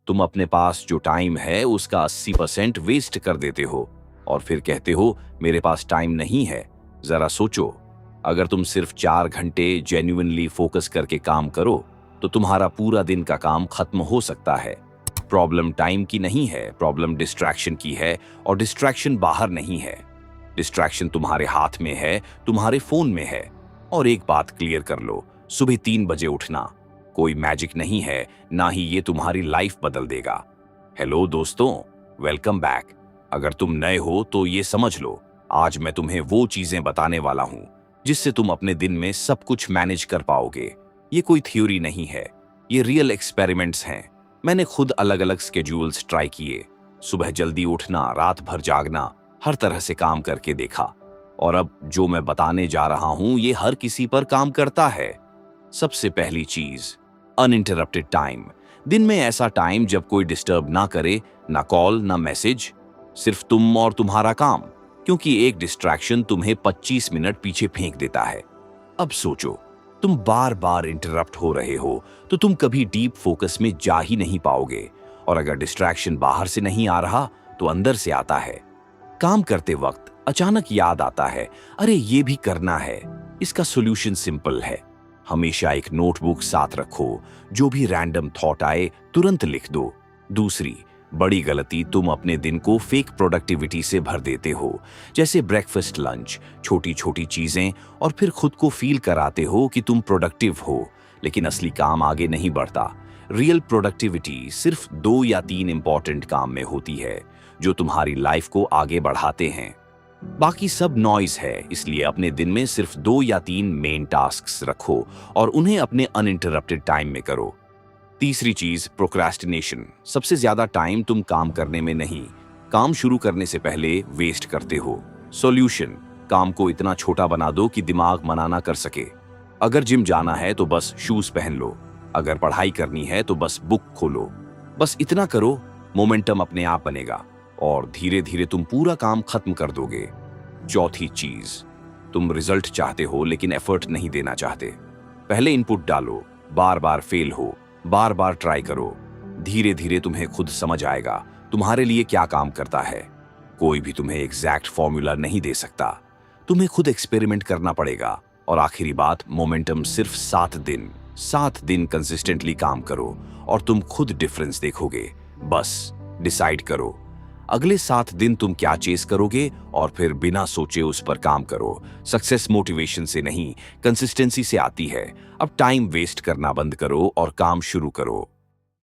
तुम अपने पास जो टाइम है उसका 80% वेस्ट कर देते हो और फिर कहते हो मेरे पास टाइम नहीं है। जरा सोचो, अगर तुम सिर्फ 4 घंटे जेन्युइनली फोकस करके काम करो तो तुम्हारा पूरा दिन का काम खत्म हो सकता है। प्रॉब्लम टाइम की नहीं है, प्रॉब्लम डिस्ट्रैक्शन की है, और डिस्ट्रैक्शन बाहर नहीं है। डिस्ट्रैक्शन तुम्हारे हाथ में है, तुम्हारे फोन में है। और एक बात क्लियर कर लो, सुबह 3 बजे उठना कोई मैजिक नहीं है, ना ही ये तुम्हारी लाइफ बदल देगा। हेलो दोस्तों, वेलकम बैक। अगर तुम नए हो तो ये समझ लो, आज मैं तुम्हें वो चीजें बताने वाला हूं जिससे तुम अपने दिन में सब कुछ मैनेज कर पाओगे। ये कोई थ्योरी नहीं है, ये रियल एक्सपेरिमेंट्स हैं। मैंने खुद अलग अलग स्केड्यूल्स ट्राई किए, सुबह जल्दी उठना, रात भर जागना, हर तरह से काम करके देखा। और अब जो मैं बताने जा रहा हूं ये हर किसी पर काम करता है। सबसे पहली चीज, अनइंटरप्टेड टाइम। दिन में ऐसा टाइम जब कोई डिस्टर्ब ना करे, ना कॉल ना मैसेज, सिर्फ तुम और तुम्हारा काम, क्योंकि एक डिस्ट्रैक्शन तुम्हें 25 मिनट पीछे फेंक देता है। अब सोचो, तुम बार बार इंटरप्ट हो रहे हो तो तुम कभी डीप फोकस में जा ही नहीं पाओगे। और अगर डिस्ट्रैक्शन बाहर से नहीं आ रहा तो अंदर से आता है। काम करते वक्त अचानक याद आता है, अरे ये भी करना है। इसका सॉल्यूशन सिंपल है, हमेशा एक नोटबुक साथ रखो, जो भी रैंडम थॉट आए तुरंत लिख दो। दूसरी बड़ी गलती, तुम अपने दिन को फेक प्रोडक्टिविटी से भर देते हो, जैसे ब्रेकफास्ट, लंच, छोटी छोटी चीजें, और फिर खुद को फील कराते हो कि तुम प्रोडक्टिव हो, लेकिन असली काम आगे नहीं बढ़ता। रियल प्रोडक्टिविटी सिर्फ 2 या 3 इंपॉर्टेंट काम में होती है जो तुम्हारी लाइफ को आगे बढ़ाते हैं। बाकी सब नॉइज है, इसलिए अपने दिन में सिर्फ 2 या 3 मेन टास्क्स रखो और उन्हें अपने अनइंटरप्टेड टाइम में करो। तीसरी चीज, प्रोक्रेस्टिनेशन। सबसे ज्यादा टाइम तुम काम करने में नहीं, काम शुरू करने से पहले वेस्ट करते हो। सॉल्यूशन, काम को इतना छोटा बना दो कि दिमाग मना ना कर सके। अगर जिम जाना है तो बस शूज पहन लो, अगर पढ़ाई करनी है तो बस बुक खोलो। बस इतना करो, मोमेंटम अपने आप बनेगा और धीरे धीरे तुम पूरा काम खत्म कर दोगे। चौथी चीज, तुम रिजल्ट चाहते हो लेकिन एफर्ट नहीं देना चाहते। पहले इनपुट डालो, बार बार फेल हो, बार बार ट्राई करो। धीरे धीरे तुम्हें खुद समझ आएगा तुम्हारे लिए क्या काम करता है। कोई भी तुम्हें एग्जैक्ट फॉर्मूला नहीं दे सकता, तुम्हें खुद एक्सपेरिमेंट करना पड़ेगा। और आखिरी बात, मोमेंटम। सिर्फ 7 दिन कंसिस्टेंटली काम करो और तुम खुद डिफरेंस देखोगे। बस डिसाइड करो अगले 7 दिन तुम क्या चेस करोगे और फिर बिना सोचे उस पर काम करो। सक्सेस मोटिवेशन से नहीं, कंसिस्टेंसी से आती है। अब टाइम वेस्ट करना बंद करो और काम शुरू करो।